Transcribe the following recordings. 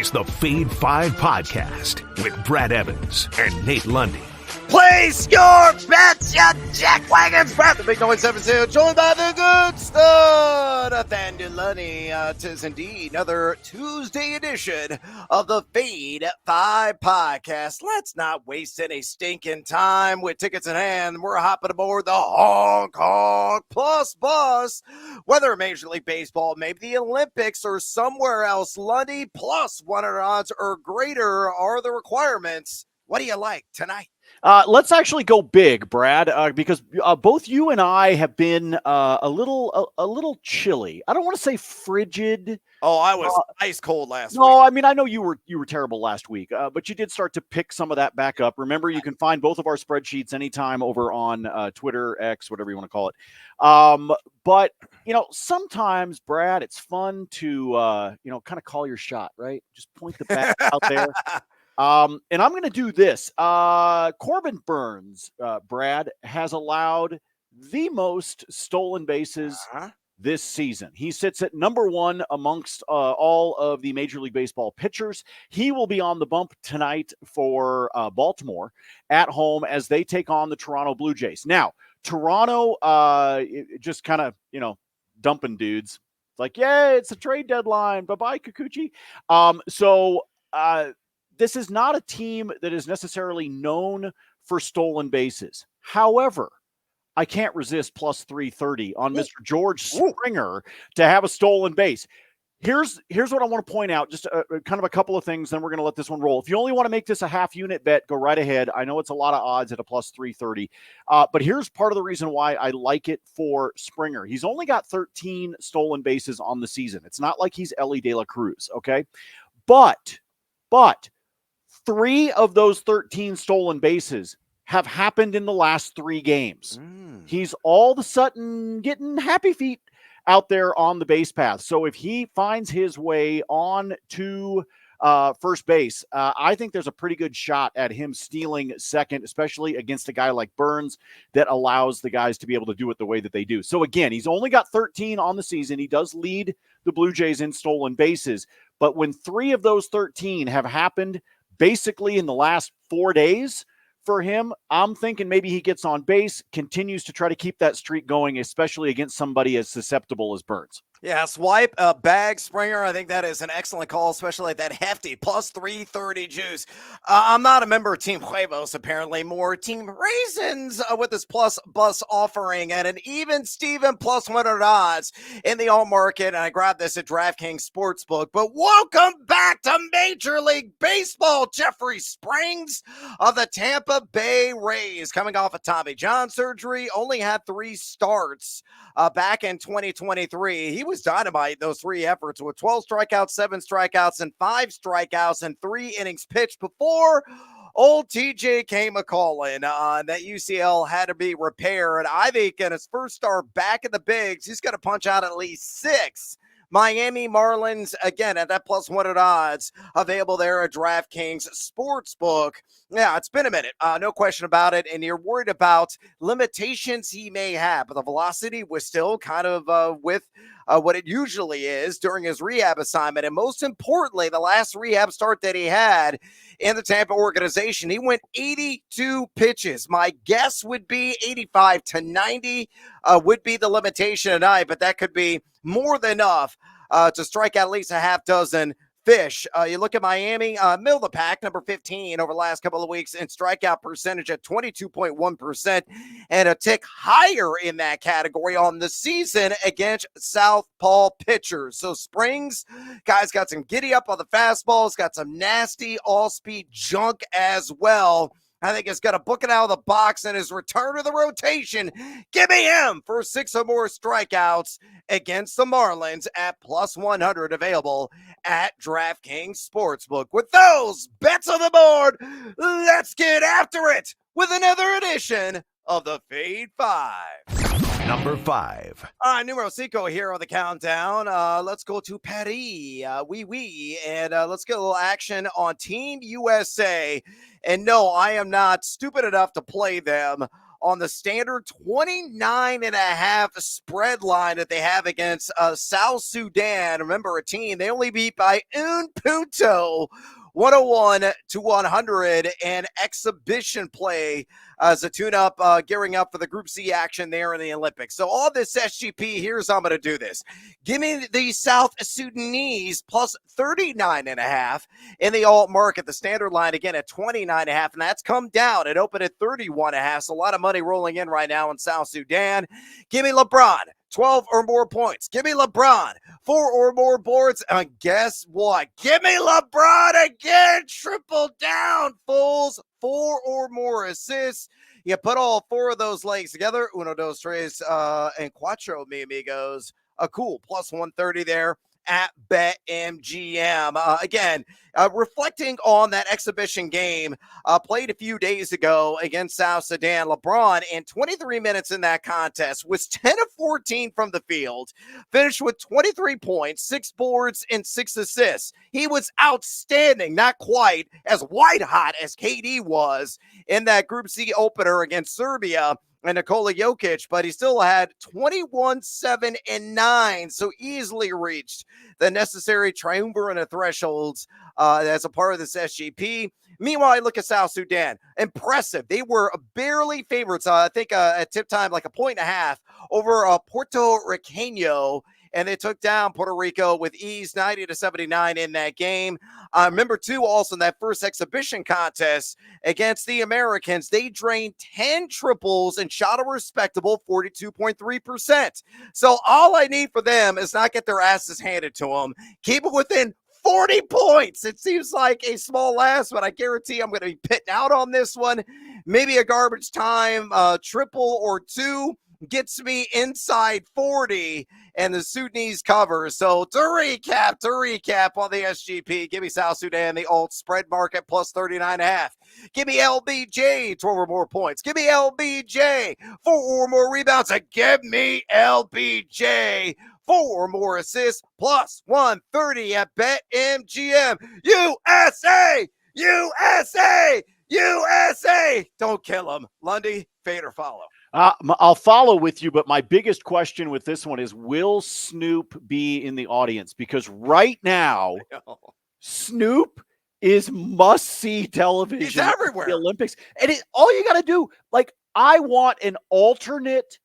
is the Fade 5 Podcast with Brad Evans and Nate Lundy. Place your bets, you jackwagons! Brad the Big Noise 7 joined by the good stud, Evans and Lundy. Tis indeed another Tuesday edition of the Fade 5 Podcast. Let's not waste any stinking time. With tickets in hand, we're hopping aboard the Hong Kong Plus bus. Whether Major League Baseball, maybe the Olympics, or somewhere else, Lundy, plus 100 odds or greater are the requirements. What do you like tonight? Let's actually go big, Brad, because both you and I have been a little chilly. I don't want to say frigid. Oh, I was ice cold last week. No, I mean, I know you were terrible last week, but you did start to pick some of that back up. Remember, you can find both of our spreadsheets anytime over on Twitter, X, whatever you want to call it. But sometimes, Brad, it's fun to kind of call your shot, right? Just point the bat out there. And I'm going to do this. Corbin Burns, Brad, has allowed the most stolen bases this season. He sits at number one amongst all of the Major League Baseball pitchers. He will be on the bump tonight for Baltimore at home as they take on the Toronto Blue Jays. Now, Toronto just kind of, dumping dudes. It's like, yeah, it's a trade deadline. Bye-bye, Kikuchi. This is not a team that is necessarily known for stolen bases. However, I can't resist plus 330 on Mr. George Springer to have a stolen base. Here's what I want to point out, just kind of a couple of things, then we're going to let this one roll. If you only want to make this a half unit bet, go right ahead. I know it's a lot of odds at a plus 330, but here's part of the reason why I like it for Springer. He's only got 13 stolen bases on the season. It's not like he's Elly De La Cruz, okay? But 3 of those 13 stolen bases have happened in the last 3 games. He's all of a sudden getting happy feet out there on the base path. So if he finds his way on to first base, I think there's a pretty good shot at him stealing second, especially against a guy like Burns that allows the guys to be able to do it the way that they do. So again, he's only got 13 on the season. He does lead the Blue Jays in stolen bases, but when 3 of those 13 have happened basically in the last 4 days for him, I'm thinking maybe he gets on base, continues to try to keep that streak going, especially against somebody as susceptible as Burns. Yeah, swipe a bag, Springer. I think that is an excellent call, especially that hefty plus 330 juice. I'm not a member of Team Huevos, apparently, more Team Raisins with this plus bus offering and an even Steven plus 100 odds in the alt market. And I grabbed this at DraftKings Sportsbook. But welcome back to Major League Baseball. Jeffrey Springs of the Tampa Bay Rays, coming off of Tommy John surgery, only had 3 starts back in 2023. He was dynamite those 3 efforts with 12 strikeouts, 7 strikeouts, and 5 strikeouts and 3 innings pitched before old TJ came a-calling. That UCL had to be repaired. I think in his first start back in the bigs, he's going to punch out at least 6. Miami Marlins, again, at that plus 100 odds, available there at DraftKings Sportsbook. Yeah, it's been a minute, no question about it, and you're worried about limitations he may have, but the velocity was still kind of with what it usually is during his rehab assignment, and most importantly, the last rehab start that he had in the Tampa organization, he went 82 pitches. My guess would be 85 to 90 would be the limitation tonight, but that could be more than enough to strike at least a half dozen fish. You look at Miami, middle of the pack, number 15 over the last couple of weeks in strikeout percentage at 22.1%, and a tick higher in that category on the season against southpaw pitchers. So Springs, guys, got some giddy up on the fastballs, got some nasty all-speed junk as well. I think it's going to book it out of the box in his return to the rotation. Give me him for 6 or more strikeouts against the Marlins at plus 100, available at DraftKings Sportsbook. With those bets on the board, let's get after it with another edition of the Fade 5. Number 5. Numero 5 here on the countdown. Let's go to Paris. And let's get a little action on Team USA. And no, I am not stupid enough to play them on the standard 29.5 spread line that they have against South Sudan. Remember, a team they only beat by un punto, 101-100 in exhibition play as a tune-up, gearing up for the Group C action there in the Olympics. So all this SGP, here's how I'm going to do this. Give me the South Sudanese plus 39.5 in the alt market. The standard line, again, at 29.5, and that's come down. It opened at 31.5, so a lot of money rolling in right now in South Sudan. Give me LeBron. 12 or more points. Give me LeBron. 4 or more boards. And guess what? Give me LeBron again. Triple down, fools. 4 or more assists. You put all 4 of those legs together. Uno, dos, tres, and cuatro, mi amigos. A cool plus 130 there at BetMGM. Again, reflecting on that exhibition game played a few days ago against South Sudan, LeBron in 23 minutes in that contest was 10 of 14 from the field, finished with 23 points, 6 boards, and 6 assists. He was outstanding, not quite as white hot as KD was in that Group C opener against Serbia and Nikola Jokic, but he still had 21, 7, and 9, so easily reached the necessary triumvirate of thresholds as a part of this SGP. Meanwhile, I look at South Sudan. Impressive. They were barely favorites, I think at tip time, like a 1.5 over Puerto Riqueño, and they took down Puerto Rico with ease, 90-79 in that game. Remember, too, also in that first exhibition contest against the Americans, they drained 10 triples and shot a respectable 42.3%. So all I need for them is not get their asses handed to them. Keep it within 40 points. It seems like a small ass, but I guarantee I'm going to be pitting out on this one. Maybe a garbage time triple or 2 gets me inside 40 and the Sudanese cover. So to recap on the SGP, give me South Sudan, the alt spread market plus 39.5. Give me LBJ, 12 or more points. Give me LBJ, 4 or more rebounds. And give me LBJ, 4 or more assists, plus 130 at BetMGM. USA! USA! USA! Don't kill him. Lundy, fade or follow? I'll follow with you, but my biggest question with this one is, will Snoop be in the audience? Because right now, Snoop is must-see television. He's everywhere. The Olympics. And all you got to do, like, I want an alternate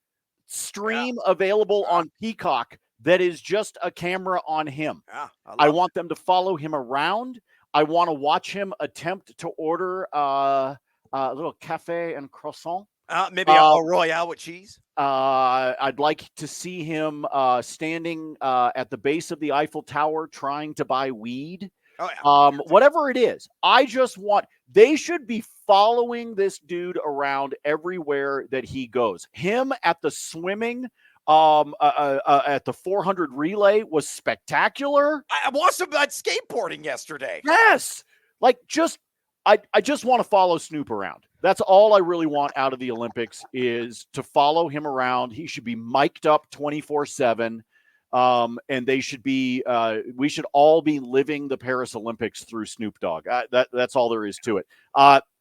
stream available on Peacock that is just a camera on him. Yeah, I want them to follow him around. I want to watch him attempt to order a little cafe and croissant. Maybe a Royale with cheese. I'd like to see him standing at the base of the Eiffel Tower trying to buy weed. Oh, yeah. Whatever it is, I just want, they should be following this dude around everywhere that he goes. Him at the swimming, at the 400 relay was spectacular. I watched him at skateboarding yesterday. Yes. Like, I just want to follow Snoop around. That's all I really want out of the Olympics, is to follow him around. He should be mic'd up 24/7. And they should be, we should all be living the Paris Olympics through Snoop Dogg. That's all there is to it.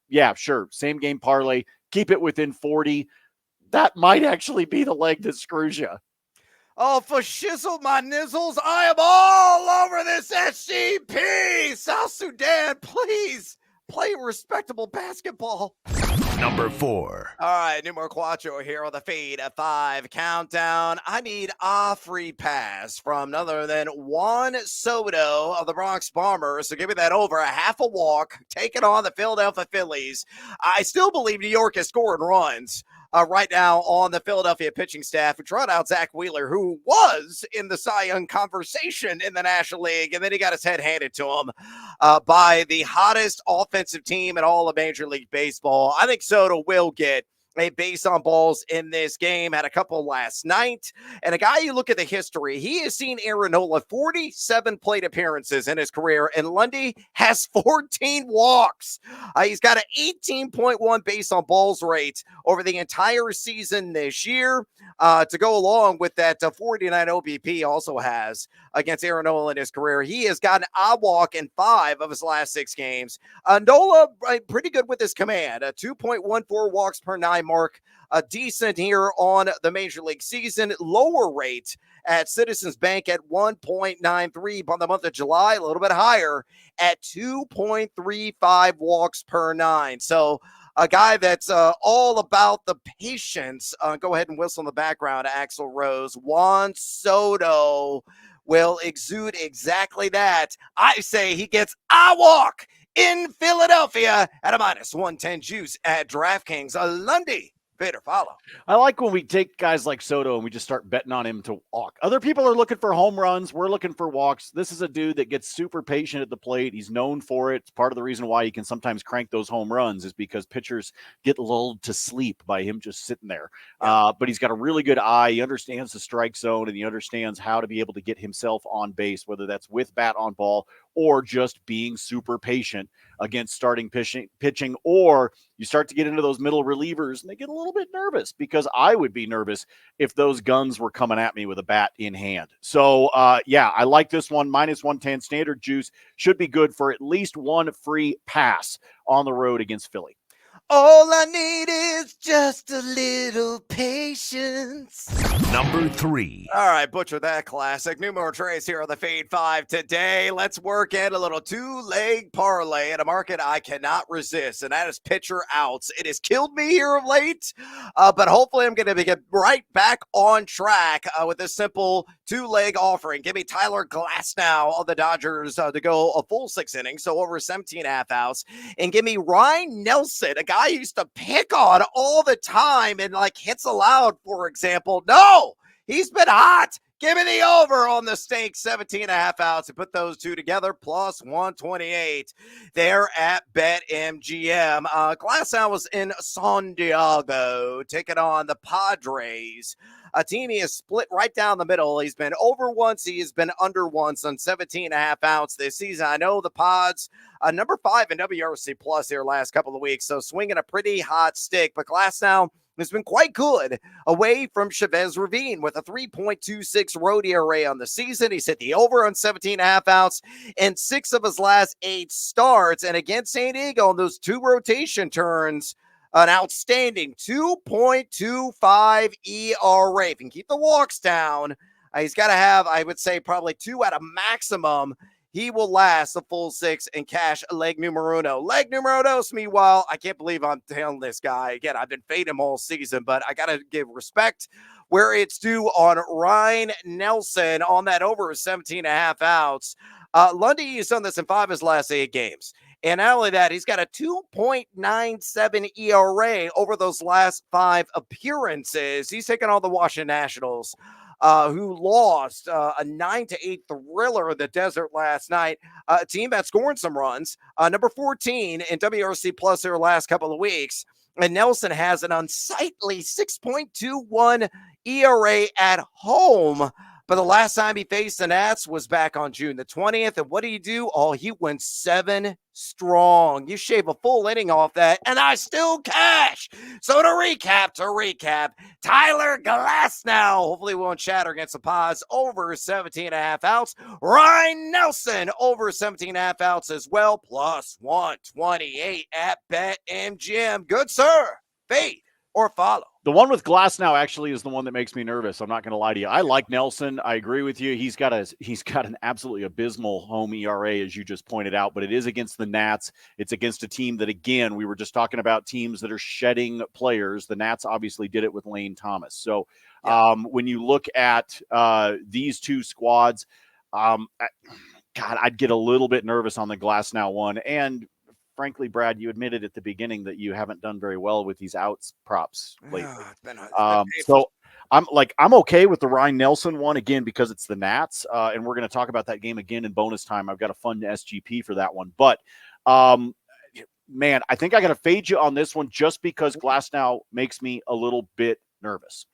Yeah, sure. Same game parlay. Keep it within 40. That might actually be the leg that screws you. Oh, for shizzle my nizzles, I am all over this SGP. South Sudan, please play respectable basketball. Number 4. All right, numero cuatro here on the Fade at 5 countdown. I need a free pass from none other than Juan Soto of the Bronx Bombers. So give me that over, a half a walk, taking on the Philadelphia Phillies. I still believe New York is scoring runs right now on the Philadelphia pitching staff, who trot out Zach Wheeler, who was in the Cy Young conversation in the National League, and then he got his head handed to him by the hottest offensive team in all of Major League Baseball. I think Soto will get a base on balls in this game. Had a couple last night. And a guy, you look at the history, he has seen Aaron Nola 47 plate appearances in his career, and Lundy has 14 walks. He's got an 18.1 base on balls rate over the entire season this year. To go along with that 49 OBP also has against Aaron Nola in his career. He has gotten a walk in 5 of his last 6 games. Nola, pretty good with his command, 2.14 walks per 9 high mark. Decent here on the Major League season. Lower rate at Citizens Bank at 1.93 on the month of July, a little bit higher at 2.35 walks per 9. So a guy that's all about the patience. Go ahead and whistle in the background, Axel Rose. Juan Soto will exude exactly that. I say he gets a walk in Philadelphia at a minus 110 juice at DraftKings. Lundy, fade or follow. I like when we take guys like Soto and we just start betting on him to walk. Other people are looking for home runs. We're looking for walks. This is a dude that gets super patient at the plate. He's known for it. It's part of the reason why he can sometimes crank those home runs is because pitchers get lulled to sleep by him just sitting there. Yeah. But he's got a really good eye. He understands the strike zone, and he understands how to be able to get himself on base, whether that's with bat on ball or just being super patient against starting pitching, or you start to get into those middle relievers and they get a little bit nervous, because I would be nervous if those guns were coming at me with a bat in hand. So, I like this one. Minus 110 standard juice should be good for at least one free pass on the road against Philly. All I need is just a little patience. Number 3. All right, butcher that classic. Numero Trace here on the Fade 5 today. Let's work in a little two-leg parlay at a market I cannot resist, and that is pitcher outs. It has killed me here of late, but hopefully I'm going to get right back on track with this simple two-leg offering. Give me Tyler Glasnow of the Dodgers to go a full 6 innings, so over 17.5 outs, and give me Ryan Nelson, a guy I used to pick on all the time and like hits allowed, for example. No, he's been hot. Give me the over on the stake, 17.5 outs, and put those two together, plus 128 there at BetMGM. Glasnow was in San Diego, taking on the Padres. A team he has split right down the middle. He's been over once. He has been under once on 17.5 outs this season. I know the Pods, number 5 in WRC plus here last couple of weeks, so swinging a pretty hot stick. But Glasnow has been quite good away from Chavez Ravine with a 3.26 road ERA on the season. He's hit the over on 17.5 outs in 6 of his last 8 starts. And against San Diego on those 2 rotation turns, an outstanding 2.25 ERA. If he can keep the walks down, he's got to have, I would say, probably 2 at a maximum. He will last the full 6 and cash leg numero uno. Leg numero dos, meanwhile, I can't believe I'm telling this guy. Again, I've been fading him all season, but I got to give respect where it's due on Ryan Nelson on that over 17.5 outs. Lundy has done this in 5 of his last 8 games. And not only that, he's got a 2.97 ERA over those last 5 appearances. He's taken on the Washington Nationals, who lost a 9-8 thriller in the desert last night. A team that's scoring some runs. Number 14 in WRC plus their last couple of weeks. And Nelson has an unsightly 6.21 ERA at home. But the last time he faced the Nats was back on June the 20th. And what did he do? Oh, he went 7 strong. You shave a full inning off that, and I still cash. So to recap, Tyler Glasnow, hopefully we won't shatter against the Pods, over 17.5 outs. Ryan Nelson, over 17.5 outs as well, plus 128 at BetMGM. Good, sir. Fade or follow. The one with Glasnow actually is the one that makes me nervous. I'm not going to lie to you. I like Nelson. I agree with you. He's got an absolutely abysmal home ERA, as you just pointed out, but it is against the Nats. It's against a team that, again, we were just talking about teams that are shedding players. The Nats obviously did it with Lane Thomas. So when you look at these two squads, I'd get a little bit nervous on the Glasnow one. And frankly, Brad, you admitted at the beginning that you haven't done very well with these outs props lately. So I'm okay with the Ryan Nelson one, again, because it's the Nats, and we're going to talk about that game again in bonus time. I've got a fun SGP for that one. But, man, I think I got to fade you on this one just because Glasnow makes me a little bit nervous.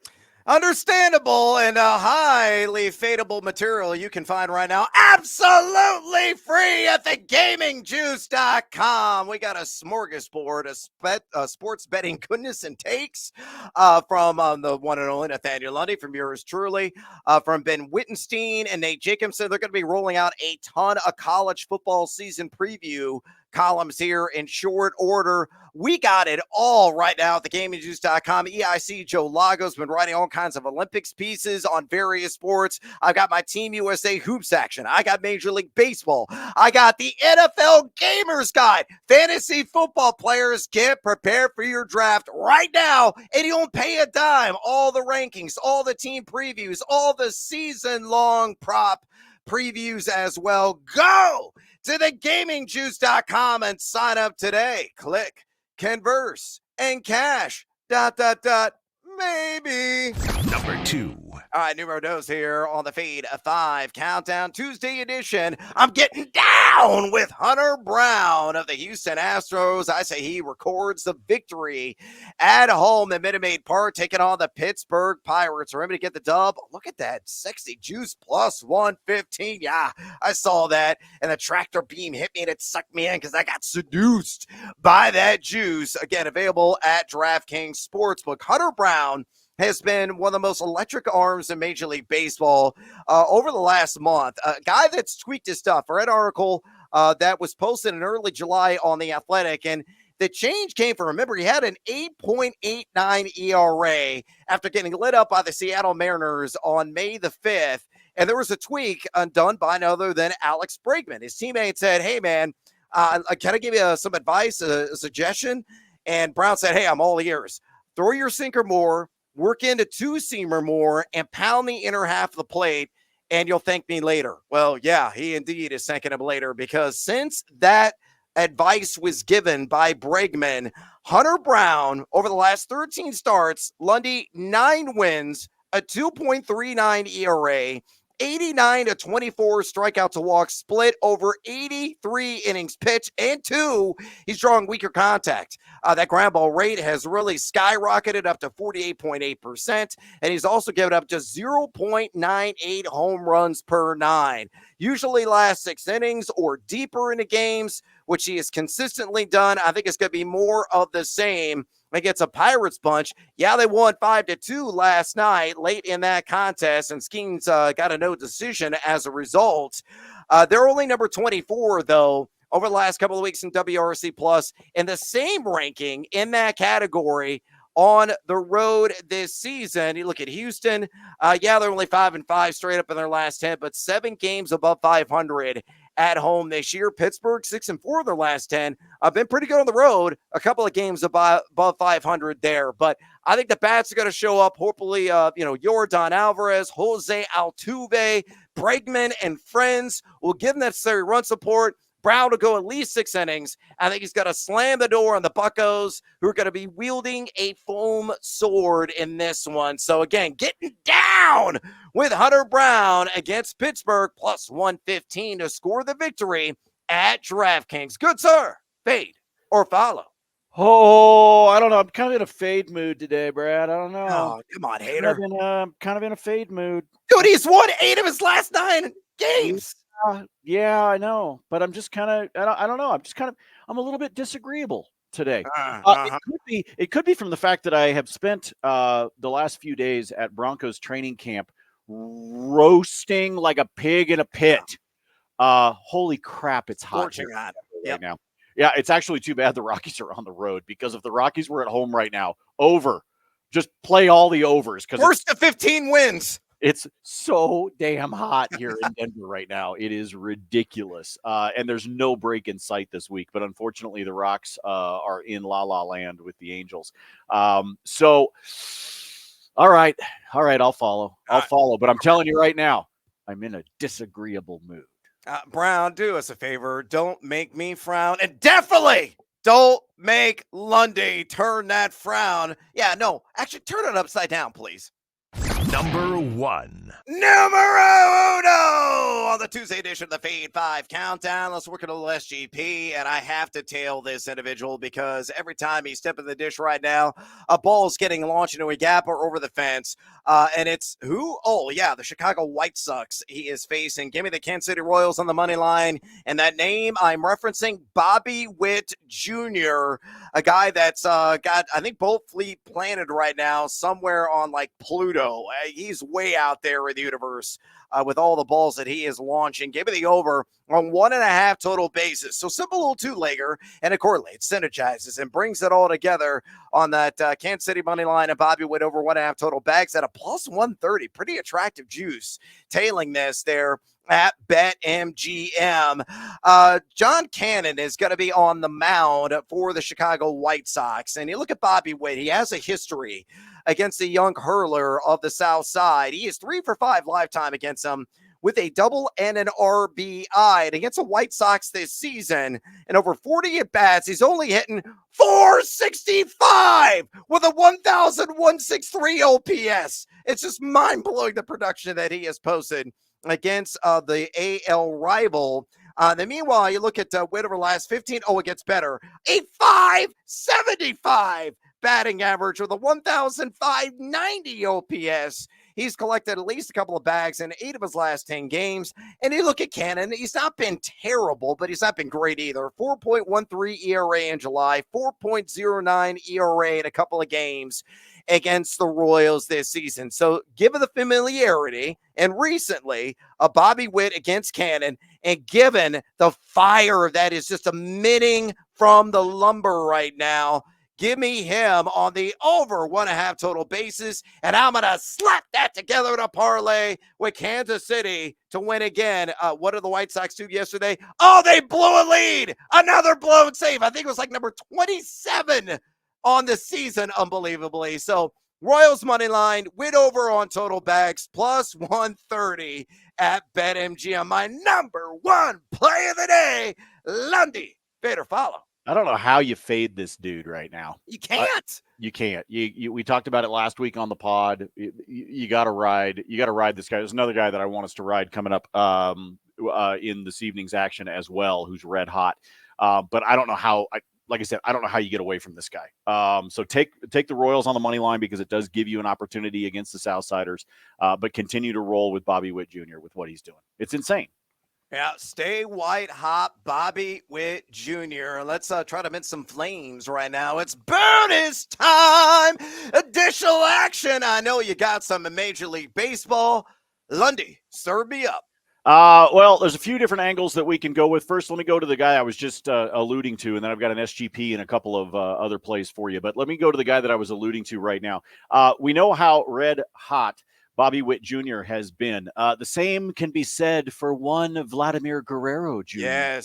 Understandable and highly fadeable material you can find right now absolutely free at thegamingjuice.com. We got a smorgasbord of sports betting goodness and takes from the one and only Nathaniel Lundy, from yours truly, from Ben Wittenstein and Nate Jacobson. They're going to be rolling out a ton of college football season preview columns here in short order. We got it all right now at thegamingjuice.com. EIC Joe Lago's been writing all kinds of Olympics pieces on various sports. I've got my Team USA hoops action. I got Major League Baseball. I got the NFL Gamers Guide. Fantasy football players, get prepared for your draft right now, and you don't pay a dime. All the rankings, all the team previews, all the season-long prop previews as well. Go to thegamingjuice.com and sign up today. Click, converse, and cash. ... Maybe. Number 2. All right, numero dos here on the Fade 5 Countdown Tuesday edition. I'm getting down with Hunter Brown of the Houston Astros. I say he records the victory at home at Minute Maid Park, taking on the Pittsburgh Pirates. Remember to get the dub. Look at that sexy juice plus 115. Yeah, I saw that, and the tractor beam hit me and it sucked me in because I got seduced by that juice. Again, available at DraftKings Sportsbook. Hunter Brown has been one of the most electric arms in Major League Baseball over the last month. A guy that's tweaked his stuff. I read an article that was posted in early July on The Athletic, and the change came from, remember, he had an 8.89 ERA after getting lit up by the Seattle Mariners on May the 5th, and there was a tweak done by none other than Alex Bregman. His teammate said, hey, man, can I give you some advice, a suggestion? And Brown said, hey, I'm all ears. Throw your sinker more, work into two-seamer more, and pound the inner half of the plate, and you'll thank me later. Well, yeah, he indeed is thanking him later, because since that advice was given by Bregman, Hunter Brown, over the last 13 starts, Lundy, 9 wins, a 2.39 ERA, 89 to 24 strikeout to walk split over 83 innings pitched, and 2, he's drawing weaker contact. That ground ball rate has really skyrocketed up to 48.8%, and he's also given up just 0.98 home runs per 9. Usually last 6 innings or deeper into games, which he has consistently done. I think it's going to be more of the same against a Pirates bunch. Yeah, they won 5-2 last night late in that contest, and Skeens got a no decision as a result. They're only number 24, though, over the last couple of weeks in WRC Plus, in the same ranking in that category on the road this season. You look at Houston. Yeah, they're only 5-5 straight up in their last 10, but 7 games above 500 at home this year. Pittsburgh 6-4 in their last 10. Been pretty good on the road. A couple of games above 500 there, but I think the bats are going to show up. Hopefully, Yordan Alvarez, Jose Altuve, Bregman, and friends will give necessary run support. Brown to go at least 6 innings. I think he's got to slam the door on the Buccos, who are going to be wielding a foam sword in this one. So again, getting down with Hunter Brown against Pittsburgh, plus 115 to score the victory at DraftKings. Good, sir. Fade or follow? Oh, I don't know. I'm kind of in a fade mood today, Brad. I don't know. Oh, come on, hater. Kind of in a fade mood. Dude, he's won 8 of his last 9 games. Yeah, I know, but I'm just kind of, I don't know. I'm a little bit disagreeable today. It could be from the fact that I have spent the last few days at Broncos training camp roasting like a pig in a pit. Holy crap, it's hot here right now. Yeah, it's actually too bad the Rockies are on the road, because if the Rockies were at home right now, just play all the overs. First to 15 wins. It's so damn hot here in Denver right now. It is ridiculous. And there's no break in sight this week. But unfortunately, the Rocks are in La Land with the Angels. So, all right, I'll follow. But I'm telling you right now, I'm in a disagreeable mood. Brown, do us a favor. Don't make me frown. And definitely don't make Lundy turn that frown. Yeah, no, actually turn it upside down, please. Number 1. Numero uno on the Tuesday edition of the Fade 5 Countdown. Let's work at a little SGP, and I have to tail this individual because every time he's stepping the dish right now, a ball's getting launched into a gap or over the fence, and it's who? Oh, yeah, the Chicago White Sox he is facing. Give me the Kansas City Royals on the money line, and that name I'm referencing, Bobby Witt Jr., a guy that's got, I think, both fleet planted right now somewhere on, like, Pluto. He's way out there. player in the universe with all the balls that he is launching. Give me the over on 1.5 total bases. So simple little two-legger, and it correlates, synergizes, and brings it all together on that Kansas City money line and Bobby Witt over 1.5 total bags at a plus 130. Pretty attractive juice tailing this there at BetMGM. John Cannon is going to be on the mound for the Chicago White Sox. And you look at Bobby Witt, he has a history against the young hurler of the South Side. He is 3 for 5 lifetime against him with a double and an RBI. And against the White Sox this season, in over 40 at-bats, he's only hitting 465 with a 1,163 OPS. It's just mind-blowing, the production that he has posted against the AL rival. Then meanwhile, you look at Witt over the last 15. Oh, it gets better. A 575 batting average with a 1,590 OPS. He's collected at least a couple of bags in 8 of his last 10 games. And you look at Cannon, he's not been terrible, but he's not been great either. 4.13 ERA in July, 4.09 ERA in a couple of games against the Royals this season. So given the familiarity and recently a Bobby Witt against Cannon, and given the fire that is just emitting from the lumber right now, give me him on the over 1.5 total bases, and I'm going to slap that together in a parlay with Kansas City to win again. What did the White Sox do yesterday? Oh, they blew a lead. Another blown save. I think it was like number 27 on the season, unbelievably. So Royals money line, Witt over on total bags, plus 130 at BetMGM. My number one play of the day, Lundy. Fade or follow. I don't know how you fade this dude right now. You can't. You can't. We talked about it last week on the pod. You got to ride. You got to ride this guy. There's another guy that I want us to ride coming up in this evening's action as well, who's red hot. But I don't know how. Like I said, I don't know how you get away from this guy. So take the Royals on the money line because it does give you an opportunity against the Southsiders. But continue to roll with Bobby Witt Jr. with what he's doing. It's insane. Yeah, stay white hot, Bobby Witt Jr. Let's try to mint some flames right now. It's bonus time. Additional action. I know you got some in Major League Baseball. Lundy, serve me up. Well, there's a few different angles that we can go with. First, let me go to the guy I was just alluding to, and then I've got an SGP and a couple of other plays for you. But let me go to the guy that I was alluding to right now. We know how red hot Bobby Witt Jr. has been. The same can be said for one Vladimir Guerrero Jr.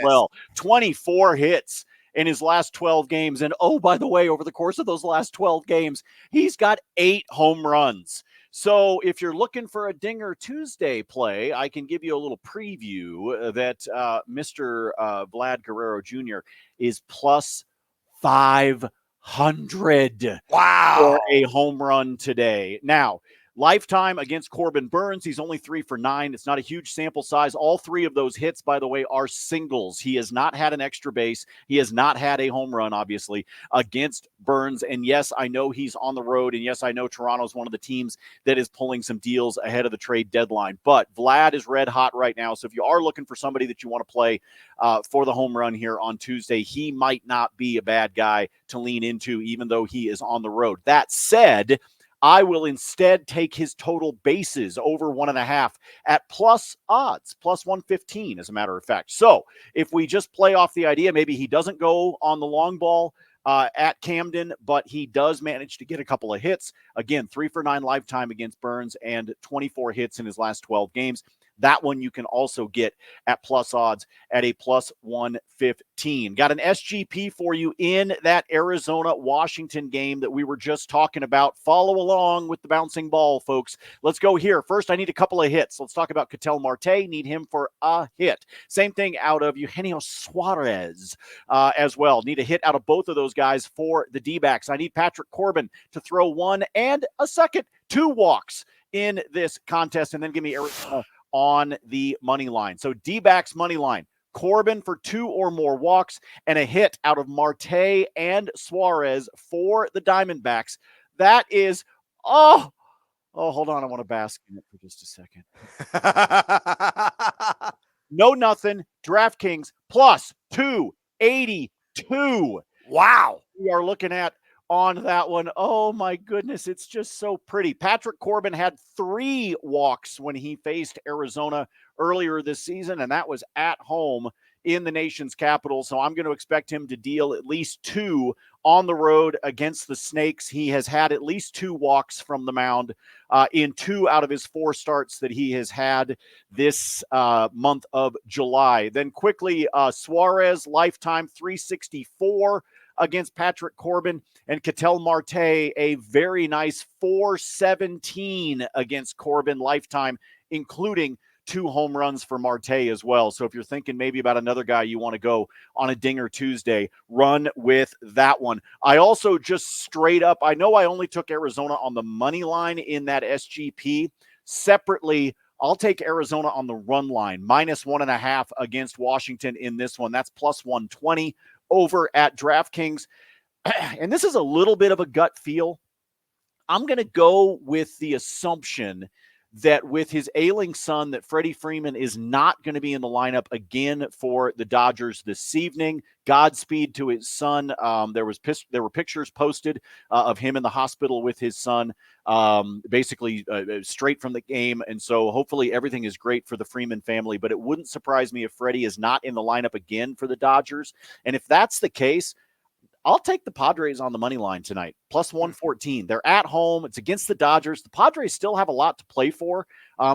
Well. 24 hits in his last 12 games. And oh, by the way, over the course of those last 12 games, he's got 8 home runs. So if you're looking for a Dinger Tuesday play, I can give you a little preview that Mr. Vlad Guerrero Jr. is plus 500 for a home run today. Now, lifetime against Corbin Burns, he's only 3 for 9. It's not a huge sample size. All 3 of those hits, by the way, are singles. He has not had an extra base. He has not had a home run, obviously, against Burns. And yes, I know he's on the road. And yes, I know Toronto's one of the teams that is pulling some deals ahead of the trade deadline. But Vlad is red hot right now. So if you are looking for somebody that you want to play for the home run here on Tuesday, he might not be a bad guy to lean into, even though he is on the road. That said, I will instead take his total bases over 1.5 at plus odds, plus 115, as a matter of fact. So if we just play off the idea, maybe he doesn't go on the long ball at Camden, but he does manage to get a couple of hits. Again, 3 for 9 lifetime against Burns and 24 hits in his last 12 games. That one you can also get at plus odds at a plus 115. Got an SGP for you in that Arizona-Washington game that we were just talking about. Follow along with the bouncing ball, folks. Let's go here. First, I need a couple of hits. Let's talk about Ketel Marte. Need him for a hit. Same thing out of Eugenio Suarez as well. Need a hit out of both of those guys for the D-backs. I need Patrick Corbin to throw 1 and a second, 2 walks in this contest, and then give me Arizona on the money line. So D-backs money line, Corbin for 2 or more walks and a hit out of Marte and Suarez for the Diamondbacks. That is, hold on. I want to bask in it for just a second. No nothing. DraftKings plus 282. Wow. We are looking at on that one. Oh my goodness, it's just so pretty. Patrick Corbin had 3 walks when he faced Arizona earlier this season, and that was at home in the nation's capital. So I'm going to expect him to deal at least 2 on the road against the Snakes. He has had at least 2 walks from the mound in 2 out of his 4 starts that he has had this month of July. Then quickly, Suarez, lifetime 364 against Patrick Corbin, and Ketel Marte, a very nice 417 against Corbin, lifetime, including 2 home runs for Marte as well. So if you're thinking maybe about another guy you want to go on a Dinger Tuesday, run with that one. I also just straight up, I know I only took Arizona on the money line in that SGP. Separately, I'll take Arizona on the run line, -1.5 against Washington in this one. That's +120 over at DraftKings. And this is a little bit of a gut feel. I'm going to go with the assumption that with his ailing son, that Freddie Freeman is not going to be in the lineup again for the Dodgers this evening. Godspeed to his son. There were pictures posted of him in the hospital with his son, basically straight from the game. And so hopefully everything is great for the Freeman family, but it wouldn't surprise me if Freddie is not in the lineup again for the Dodgers. And if that's the case, I'll take the Padres on the money line tonight, +114. They're at home. It's against the Dodgers. The Padres still have a lot to play for.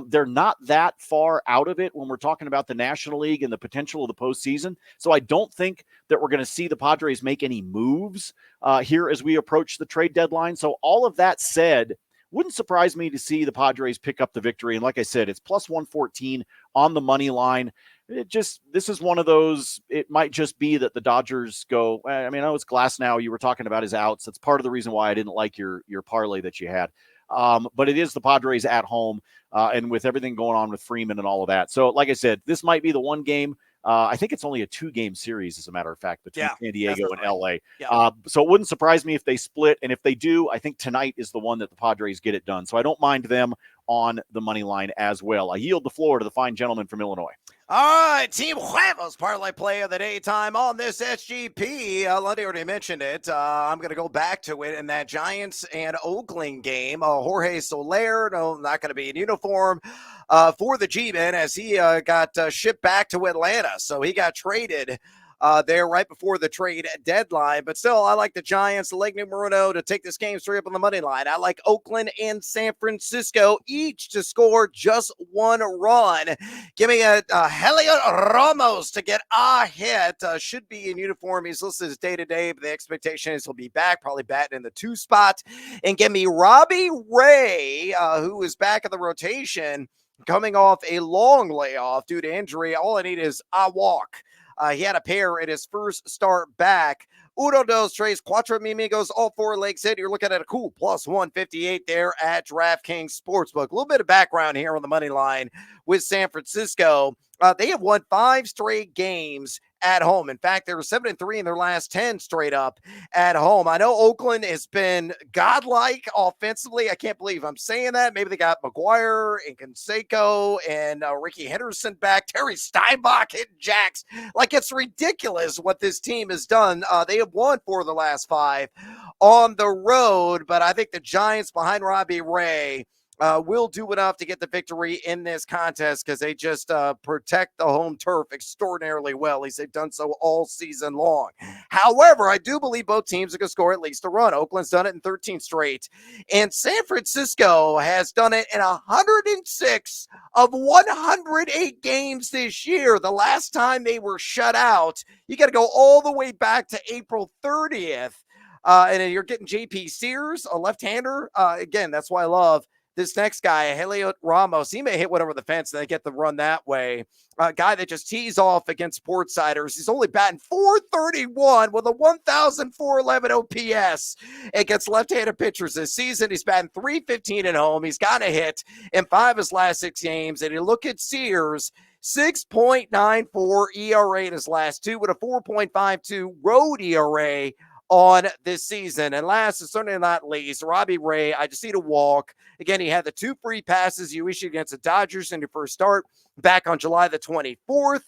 They're not that far out of it when we're talking about the National League and the potential of the postseason. So I don't think that we're going to see the Padres make any moves here as we approach the trade deadline. So all of that said, wouldn't surprise me to see the Padres pick up the victory. And like I said, it's +114 on the money line. This is one of those, it might just be that the Dodgers go, I mean, I know it's Glass now. You were talking about his outs. That's part of the reason why I didn't like your parlay that you had. But it is the Padres at home, and with everything going on with Freeman and all of that. So like I said, this might be the one game. I think it's only a 2-game series, as a matter of fact, between San Diego and LA. Yeah. So it wouldn't surprise me if they split. And if they do, I think tonight is the one that the Padres get it done. So I don't mind them on the money line as well. I yield the floor to the fine gentleman from Illinois. All right, Team Huevos parlay play of the daytime on this SGP. Lundy already mentioned it. I'm going to go back to it in that Giants and Oakland game. Jorge Soler, no, not going to be in uniform for the G-Men as he got shipped back to Atlanta. So he got traded there right before the trade deadline. But still, I like the Giants, the Lake Numero, to take this game straight up on the money line. I like Oakland and San Francisco each to score just 1 run. Give me a Heliot Ramos to get a hit. Should be in uniform. He's listed as day-to-day, but the expectation is he'll be back, probably batting in the 2 spot. And give me Robbie Ray, who is back in the rotation, coming off a long layoff due to injury. All I need is a walk. He had a pair in his first start back. Uno, dos, tres, cuatro, amigos, all 4 legs hit. You're looking at a cool +158 there at DraftKings Sportsbook. A little bit of background here on the money line with San Francisco. They have won 5 straight games at home. In fact, they were 7-3 in their last 10 straight up at home. I know Oakland has been godlike offensively. I can't believe I'm saying that. Maybe they got McGuire and Canseco and Ricky Henderson back. Terry Steinbach hitting jacks. Like, it's ridiculous what this team has done. They have won 4 of the last 5 on the road, but I think the Giants behind Robbie Ray will do enough to get the victory in this contest because they just protect the home turf extraordinarily well. At least they've done so all season long. However, I do believe both teams are going to score at least a run. Oakland's done it in 13 straight, and San Francisco has done it in 106 of 108 games this year. The last time they were shut out, you got to go all the way back to April 30th. And then you're getting JP Sears, a left-hander. Again, that's why I love this next guy, Heliot Ramos. He may hit one over the fence and they get the run that way. A guy that just tees off against Sportsiders. He's only batting .431 with a 1,411 OPS against left-handed pitchers this season. He's batting .315 at home. He's got a hit in 5 of his last 6 games. And you look at Sears, 6.94 ERA in his last 2 with a 4.52 road ERA on this season. And last and certainly not least, Robbie Ray, I just need a walk. Again, he had the 2 free passes you issued against the Dodgers in your first start back on July the 24th.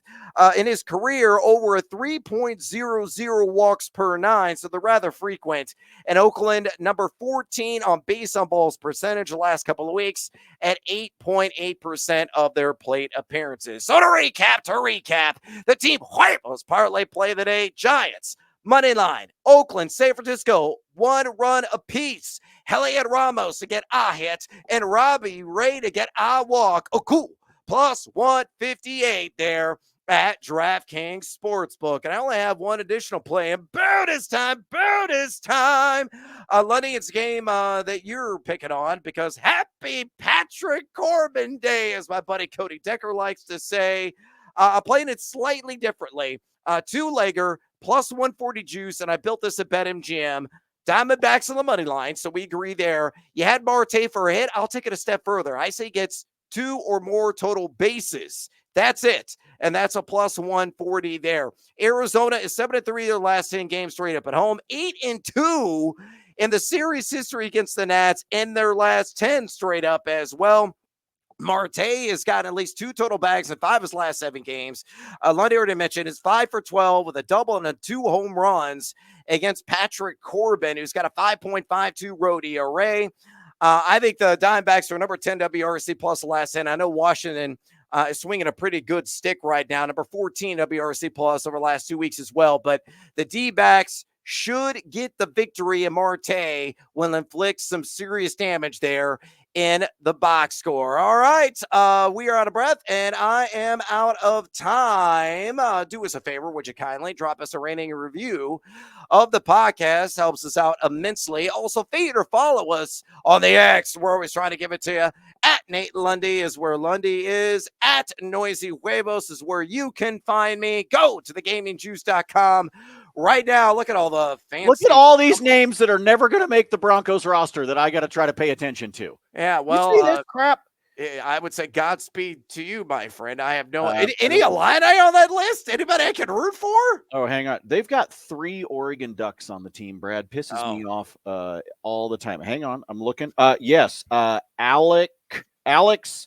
In his career, over a 3.00 walks per 9, so they're rather frequent. And Oakland, number 14 on base on balls percentage the last couple of weeks at 8.8% of their plate appearances. So to recap, the Team Huevos parlay play of the day: Giants money line, Oakland, San Francisco, 1 run apiece. Heliot Ramos to get a hit, and Robbie Ray to get a walk. Oh, cool. Plus 158 there at DraftKings Sportsbook. And I only have one additional play, and bonus time. Lundy, it's a game that you're picking on because happy Patrick Corbin Day, as my buddy Cody Decker likes to say. I'm playing it slightly differently. 2-legger, plus 140 juice, and I built this at BetMGM. Diamondbacks on the money line, so we agree there. You had Marte for a hit. I'll take it a step further. I say he gets 2 or more total bases. That's it. And that's a plus 140 there. Arizona is 7-3 their last 10 games straight up at home. 8-2 in the series history against the Nats in their last 10 straight up as well. Marte has gotten at least 2 total bags in 5 of his last 7 games. Lundy already mentioned is 5 for 12 with a double and 2 home runs against Patrick Corbin, who's got a 5.52 road ERA. I think the Diamondbacks are number 10 WRC plus the last 10. I know Washington is swinging a pretty good stick right now. Number 14 WRC plus over the last 2 weeks as well. But the D-backs should get the victory, and Marte will inflict some serious damage there in the box score. All right, we are out of breath, and I am out of time. Do us a favor, would you kindly drop us a rating and review of the podcast? Helps us out immensely. Also, feed or follow us on the X. We're always trying to give it to you. At Nate Lundy is where Lundy is. At Noisy Huevos is where you can find me. Go to thegamingjuice.com. Right now, look at all the fancy. Look at all these names that are never going to make the Broncos roster that I got to try to pay attention to. Yeah, well, you see this crap? I would say Godspeed to you, my friend. I have no any Illini on that list. Anybody I can root for? Oh, hang on. They've got 3 Oregon Ducks on the team. Brad pisses me off all the time. Hang on, I'm looking. Yes, Alex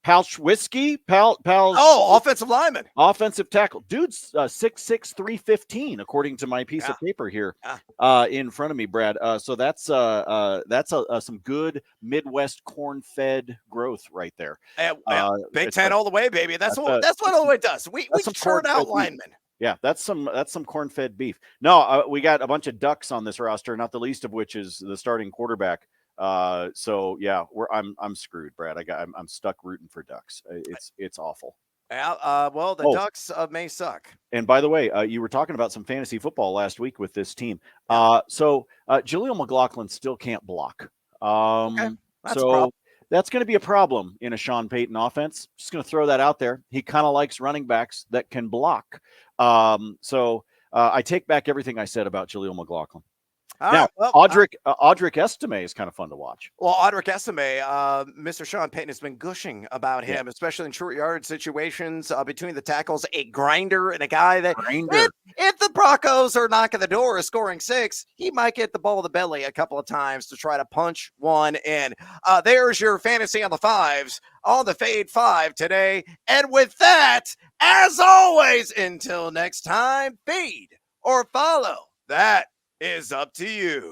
Palczewski. Offensive lineman. Offensive tackle. Dude's 6'6", 315, according to my piece of paper here in front of me, Brad. So that's some good Midwest corn-fed growth right there. Big Ten all the way, baby. That's what all the way does. We churn out linemen. Yeah, that's some corn-fed beef. No, we got a bunch of ducks on this roster, not the least of which is the starting quarterback. So yeah, I'm screwed, Brad. I'm stuck rooting for Ducks. It's awful. Well, the Ducks may suck. And by the way, you were talking about some fantasy football last week with this team. So Jaleel McLaughlin still can't block. Okay. That's going to be a problem in a Sean Payton offense. Just going to throw that out there. He kind of likes running backs that can block. So I take back everything I said about Jaleel McLaughlin. Audric Estime is kind of fun to watch. Well, Audric Estime, Mr. Sean Payton has been gushing about him, especially in short yard situations between the tackles. A grinder and a guy that if the Broncos are knocking the door, scoring 6, he might get the ball in the belly a couple of times to try to punch one in. There's your fantasy on the 5s on the Fade 5 today. And with that, as always, until next time, feed or follow. That is up to you.